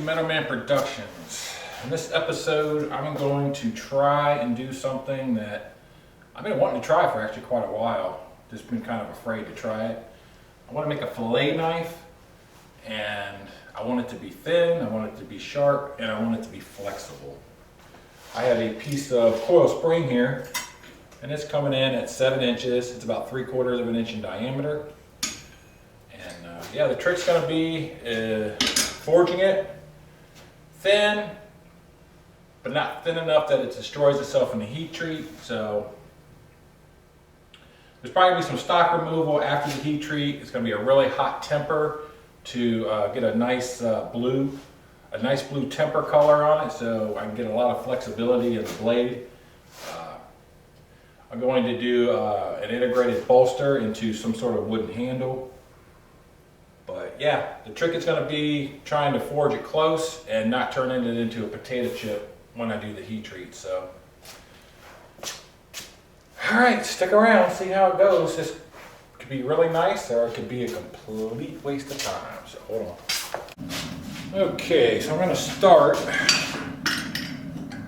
Middleman Productions. In this episode, I'm going to try and do something that I've been wanting to try for actually quite a while. Just been kind of afraid to try it. I want to make a fillet knife, and I want it to be thin, I want it to be sharp, and I want it to be flexible. I have a piece of coil spring here, and it's coming in at 7 inches. It's about 3/4 of an inch in diameter. And yeah, the trick's going to be forging it thin, but not thin enough that it destroys itself in the heat treat. So there's probably going to be some stock removal after the heat treat. It's going to be a really hot temper to get a nice blue temper color on it, so I can get a lot of flexibility in the blade. I'm going to do an integrated bolster into some sort of wooden handle. But yeah, the trick is going to be trying to forge it close and not turning it into a potato chip when I do the heat treat. So, all right, stick around, see how it goes. This could be really nice, or it could be a complete waste of time. So hold on. Okay, so I'm going to start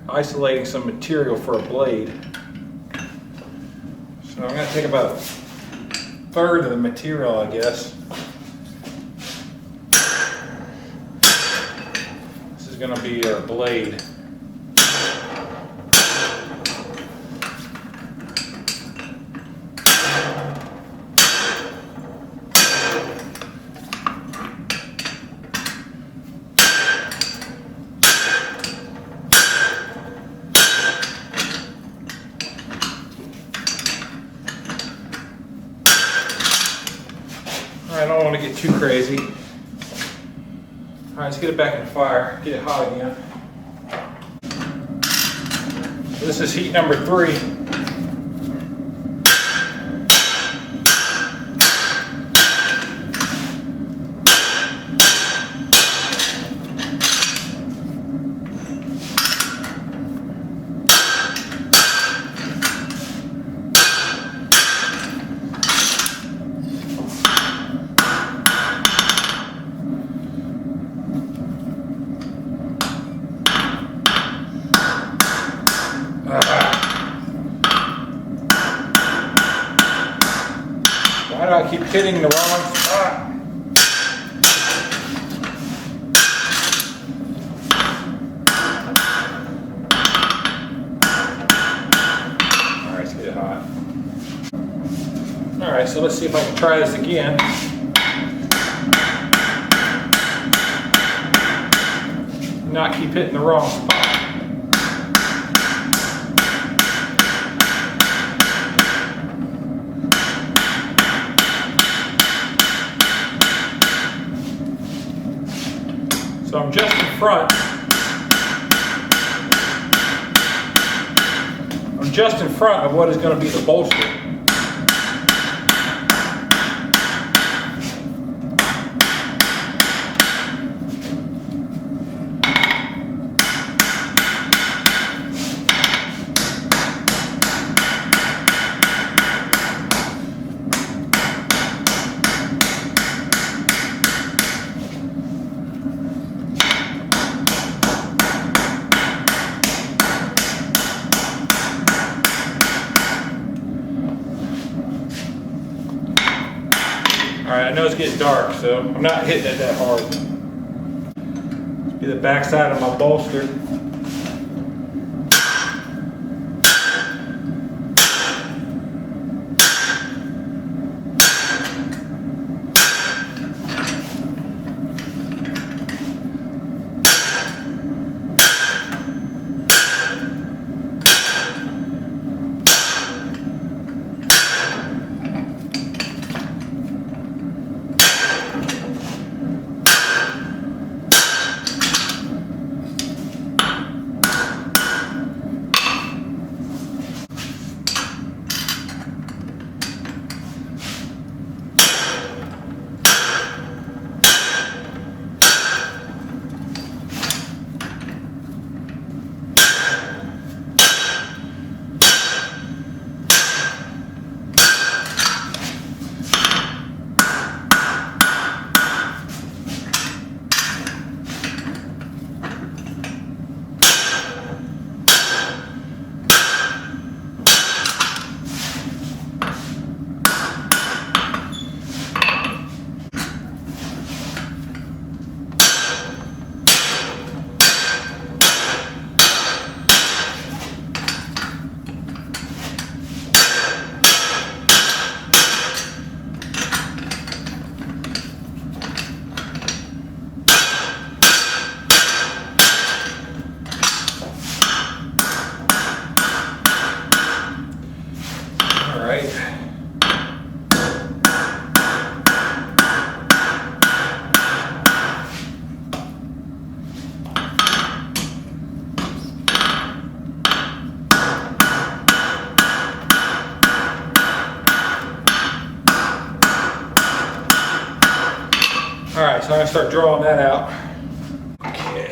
isolating some material for a blade. So I'm going to take about 1/3 of the material, I guess. This is going to be our blade. I don't want to get too crazy. All right, let's get it back in the fire, get it hot again. So this is heat number 3. Why do I keep hitting the wrong spot? All right, let's get it hot. All right, so let's see if I can try this again. Not keep hitting the wrong spot. So I'm just in front. I'm just in front of what is going to be the bolster. Alright, I know it's getting dark, so I'm not hitting it that hard. Get the back side of my bolster. so I'm gonna start drawing that out. Okay.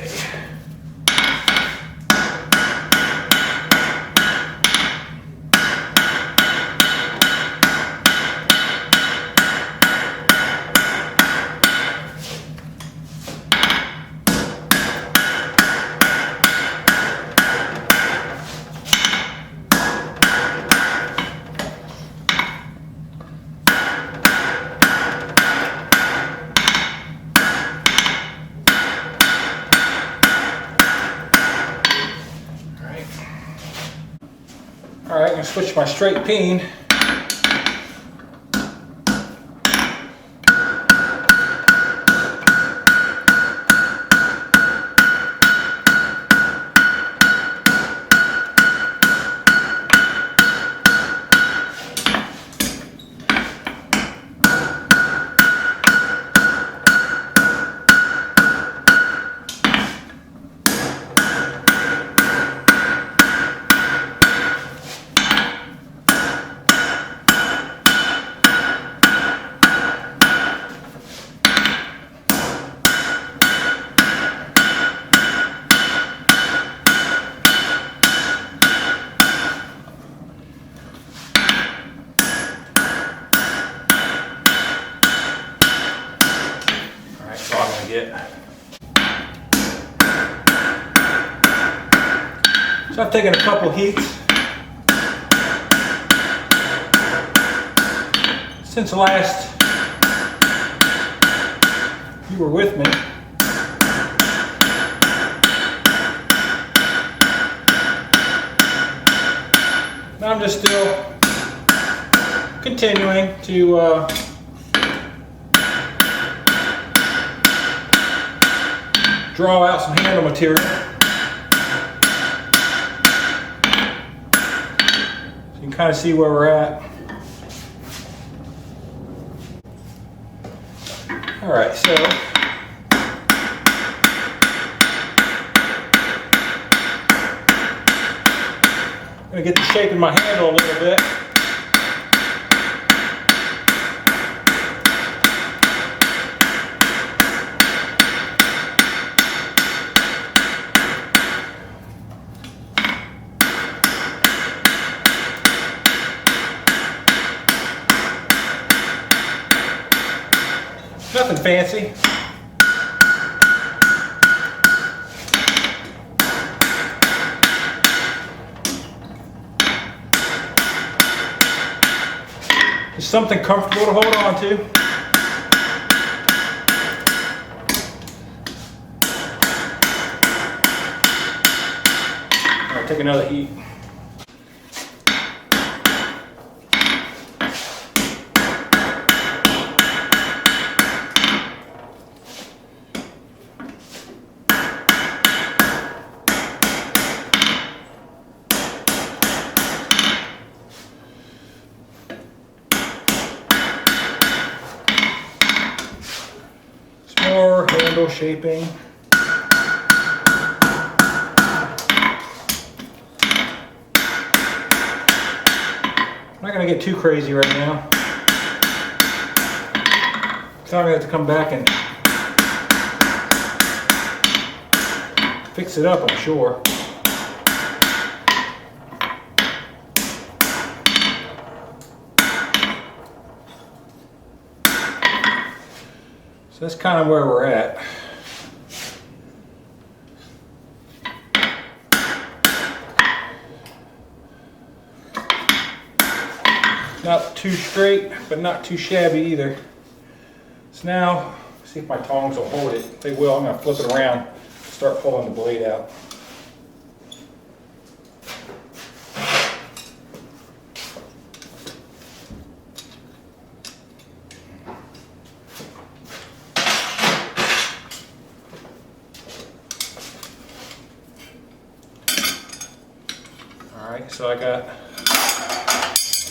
All right, I'm gonna switch to my straight peen. So I've taken a couple heats since last you were with me. Now I'm just still continuing to draw out some handle material. So you can kind of see where we're at. All right, so I'm gonna get the shape in my handle a little bit. Nothing fancy. Just something comfortable to hold on to. All right, take another heat. More handle shaping. I'm not going to get too crazy right now. So I'm going to have to come back and fix it up, I'm sure. So that's kind of where we're at. Not too straight, but not too shabby either. So now, see if my tongs will hold it. If they will, I'm going to flip it around, start pulling the blade out. Alright, so I got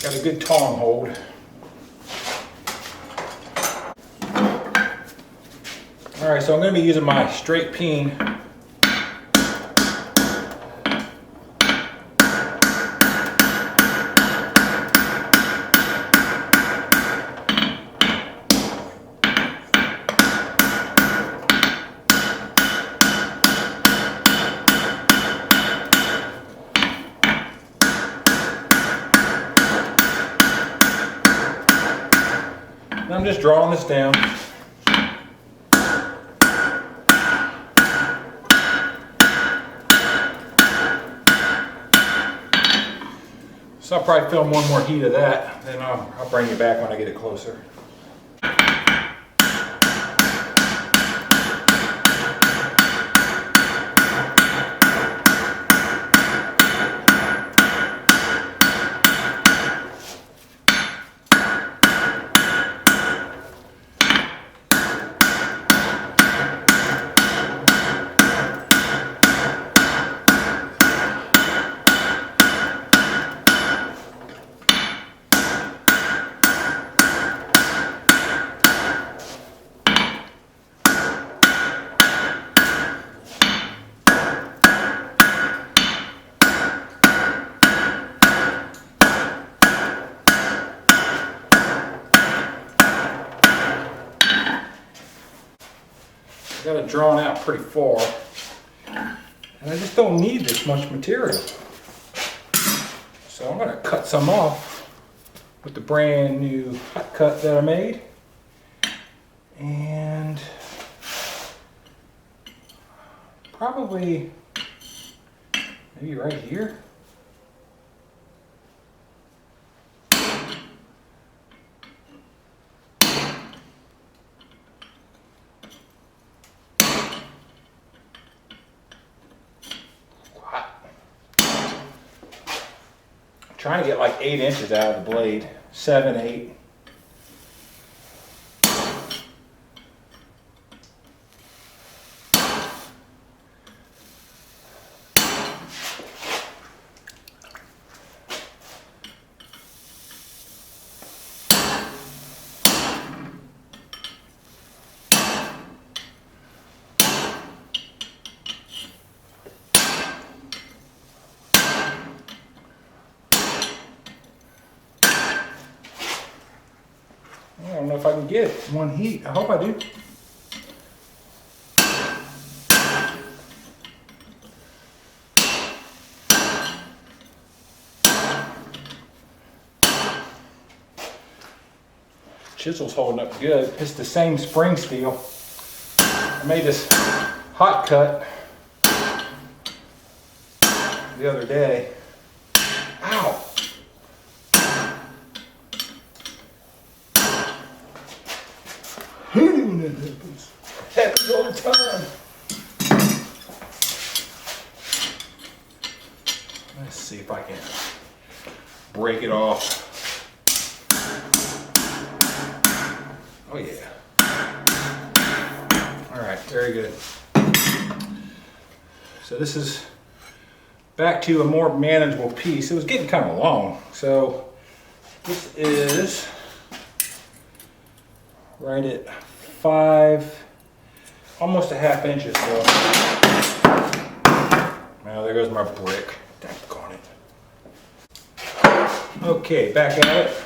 a good tong hold. Alright, so I'm going to be using my straight peen. And I'm just drawing this down. So I'll probably film one more heat of that, then I'll bring you back when I get it closer. I got it drawn out pretty far, and I just don't need this much material. So I'm going to cut some off with the brand new hot cut that I made. And probably maybe right here. Trying to get like 8 inches out of the blade, 7, 8. I don't know if I can get it one heat. I hope I do. Chisel's holding up good. It's the same spring steel. I made this hot cut the other day. Ow! When that happens. Happens all the time. Let's see if I can break it off. Oh yeah. All right, very good. So this is back to a more manageable piece. It was getting kind of long. So this is right at 5, almost a ½ inch or so. Now there goes my brick. Daggone it. Okay, back at it.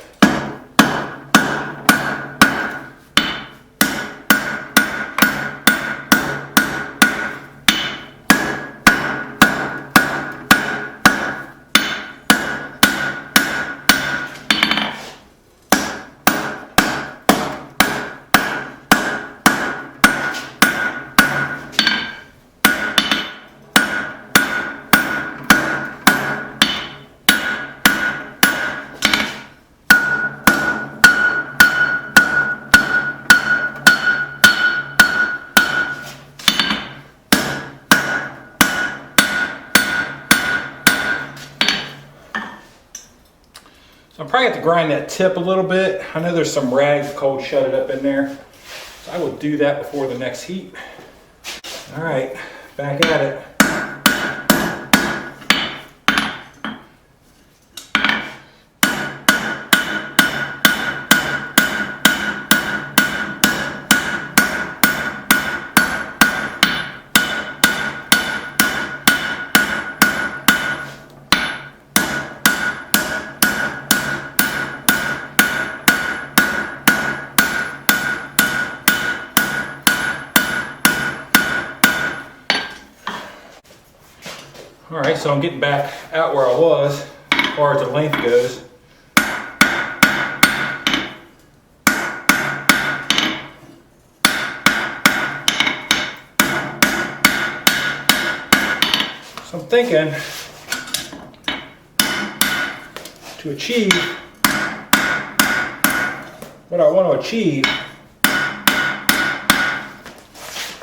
So I probably have to grind that tip a little bit. I know there's some rags cold shut it up in there. So I will do that before the next heat. All right, back at it. All right, so I'm getting back out where I was as far as the length goes. thinking to achieve what I want to achieve,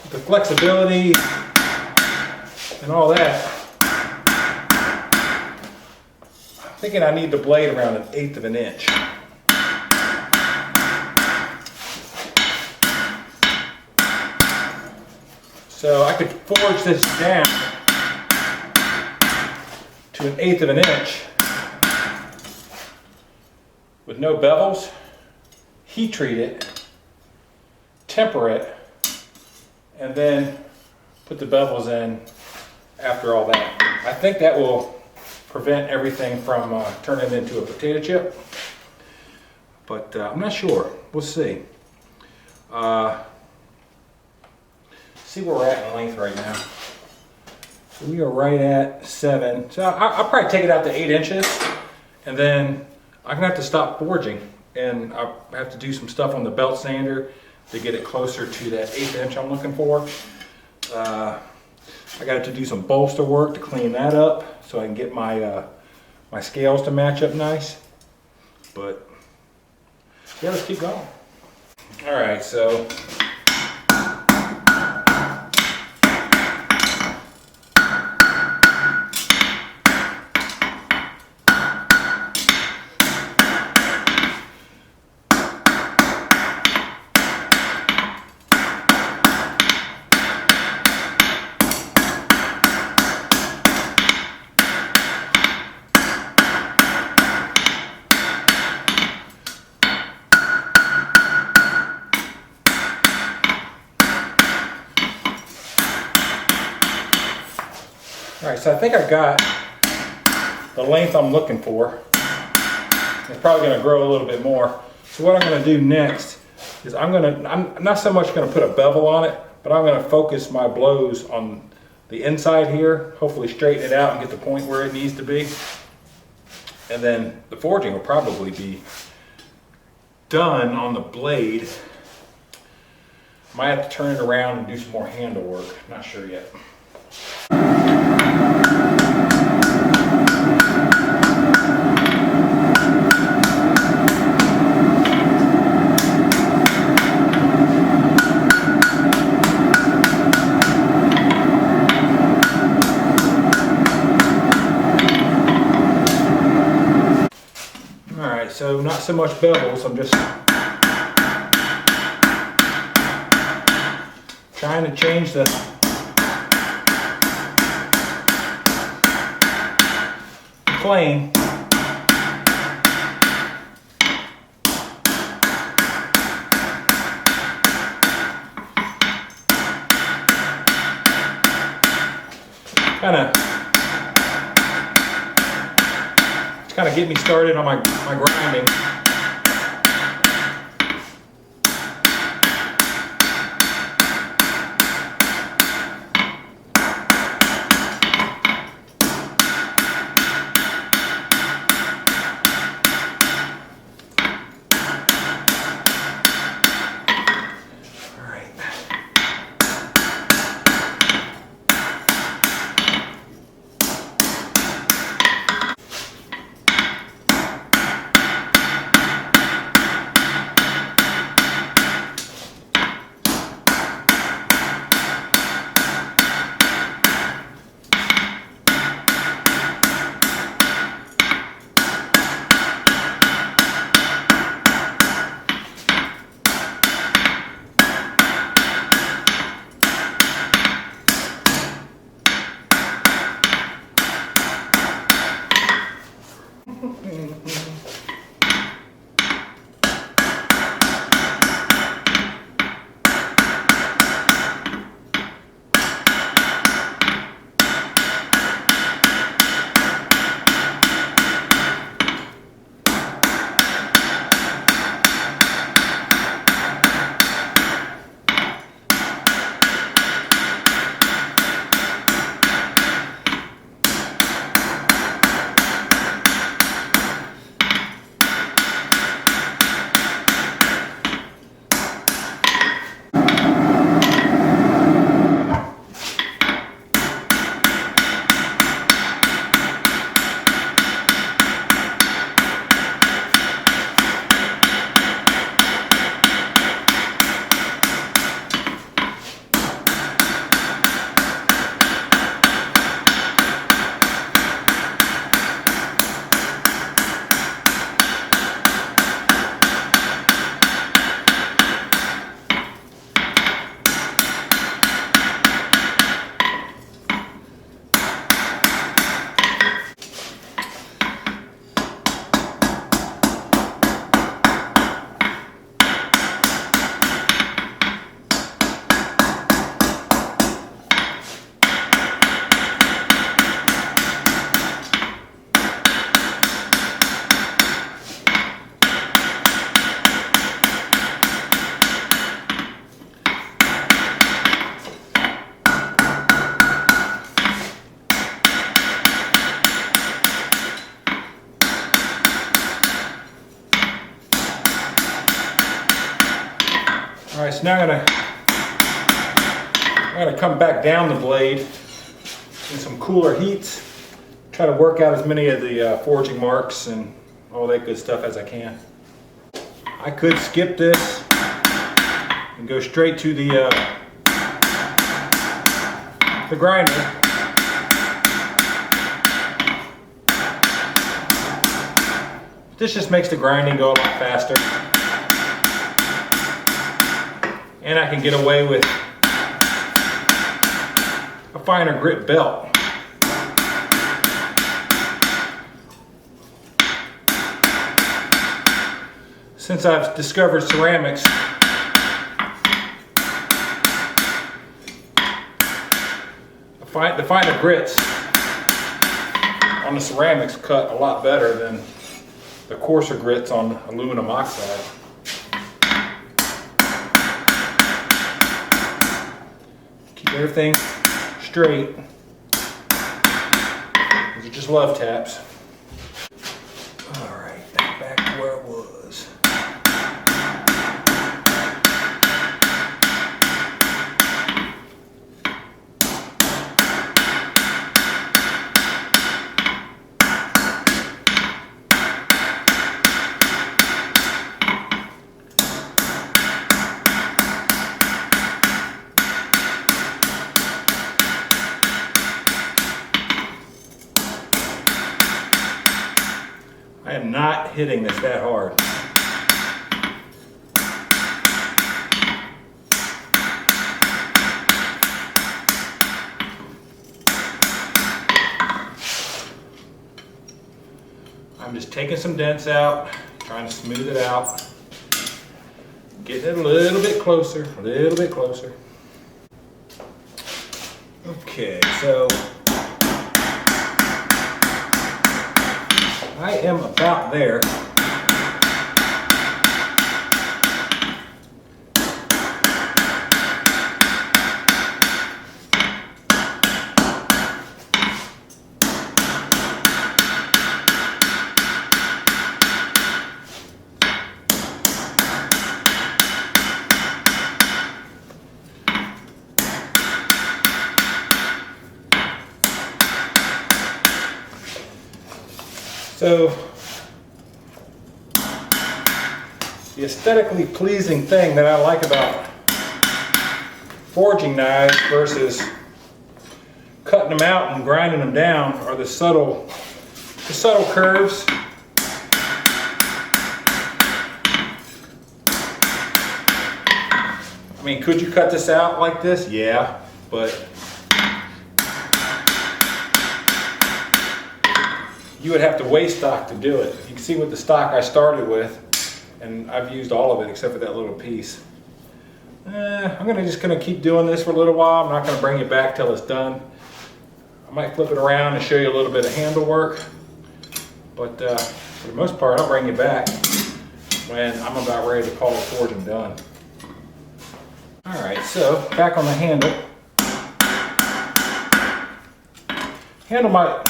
the flexibility and all that, I'm thinking I need the blade around 1/8 of an inch. So I could forge this down to 1/8 of an inch with no bevels, heat treat it, temper it, and then put the bevels in after all that. I think that will prevent everything from turning into a potato chip, but I'm not sure. We'll see. See where we're at in length right now. So we are right at 7. So I'll probably take it out to 8 inches, and then I'm gonna have to stop forging, and I have to do some stuff on the belt sander to get it closer to that 1/8 inch I'm looking for. I got to do some bolster work to clean that up so I can get my my scales to match up nice. But yeah, let's keep going. All right, so I think I got the length I'm looking for. It's probably going to grow a little bit more. So what I'm going to do next is I'm not so much going to put a bevel on it, but I'm going to focus my blows on the inside here, hopefully straighten it out and get the point where it needs to be. And then the forging will probably be done on the blade. Might have to turn it around and do some more handle work. Not sure yet. So not so much bevels, I'm just trying to change the plane. Kind of get me started on my grinding. All right, so now I'm gonna come back down the blade in some cooler heats. Try to work out as many of the forging marks and all that good stuff as I can. I could skip this and go straight to the grinder. This just makes the grinding go a lot faster. And I can get away with a finer grit belt. Since I've discovered ceramics, the finer grits on the ceramics cut a lot better than the coarser grits on aluminum oxide. Keep everything straight. These are just love taps. All right, back to where it was. I am not hitting this that hard. I'm just taking some dents out, trying to smooth it out. Getting it a little bit closer, a little bit closer. Okay, so I am about there. So the aesthetically pleasing thing that I like about forging knives versus cutting them out and grinding them down are the subtle curves. I mean, could you cut this out like this? Yeah, but you would have to weigh stock to do it. You can see with the stock I started with, and I've used all of it except for that little piece. I'm just gonna keep doing this for a little while. I'm not gonna bring it back till it's done. I might flip it around and show you a little bit of handle work, but for the most part, I'll bring you back when I'm about ready to call the forging done. All right, so back on the handle. Handle might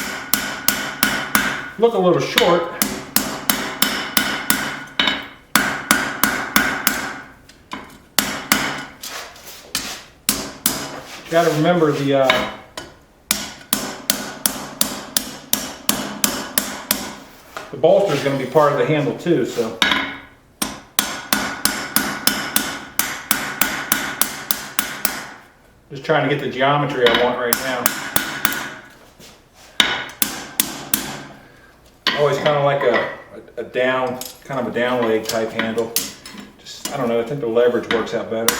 look a little short. You got to remember the bolster is going to be part of the handle too, so just trying to get the geometry I want right now. Always kind of like a down leg type handle. Just, I don't know, I think the leverage works out better.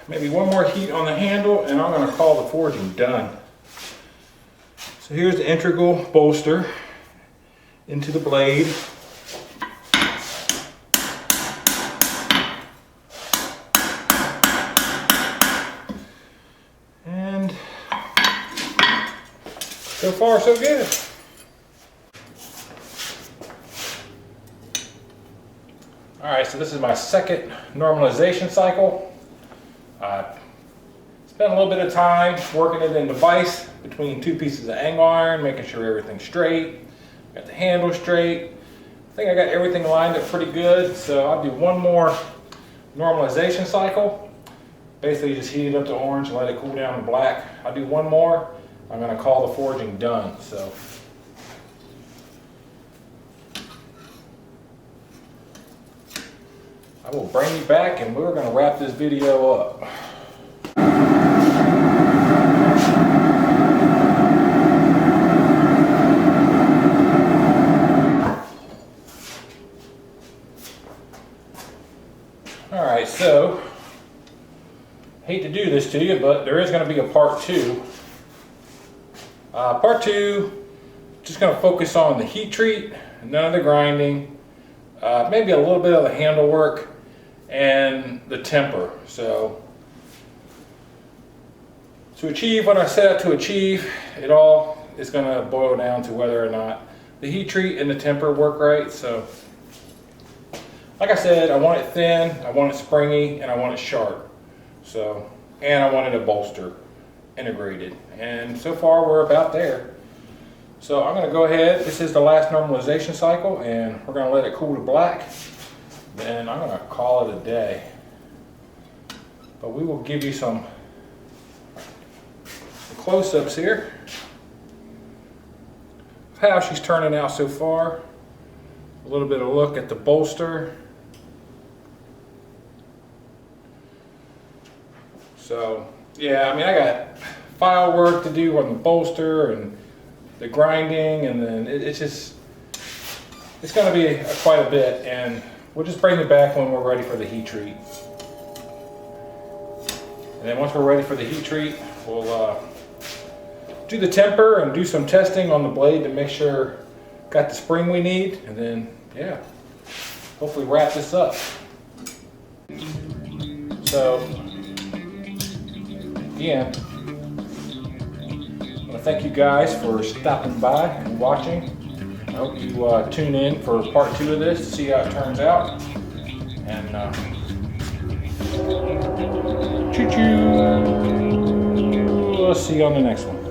Maybe one more heat on the handle and I'm going to call the forging done. So here's the integral bolster into the blade. And so far so good. All right, so this is my second normalization cycle. Spent a little bit of time working it in the vise between two pieces of angle iron, making sure everything's straight. Got the handle straight. I think I got everything lined up pretty good, so I'll do one more normalization cycle. Basically just heat it up to orange and let it cool down to black. I'll do one more. I'm going to call the forging done. So I will bring you back and we're going to wrap this video up. Alright, so hate to do this to you, but there is going to be a part two. Part two, just going to focus on the heat treat, none of the grinding, maybe a little bit of the handle work, and the temper. So to achieve what I set out to achieve, it all is going to boil down to whether or not the heat treat and the temper work right. So like I said, I want it thin, I want it springy, and I want it sharp. So, and I wanted a bolster integrated. And so far we're about there. So I'm going to go ahead, this is the last normalization cycle, and we're going to let it cool to black. Then I'm going to call it a day. But we will give you some close-ups here of how she's turning out so far. A little bit of look at the bolster. So yeah, I mean, I got file work to do on the bolster and the grinding, and then it's going to be quite a bit, and we'll just bring it back when we're ready for the heat treat. And then once we're ready for the heat treat, we'll do the temper and do some testing on the blade to make sure got the spring we need, and then yeah, hopefully wrap this up. So again, I want to thank you guys for stopping by and watching. I hope you tune in for part two of this to see how it turns out. And choo-choo! We'll see you on the next one.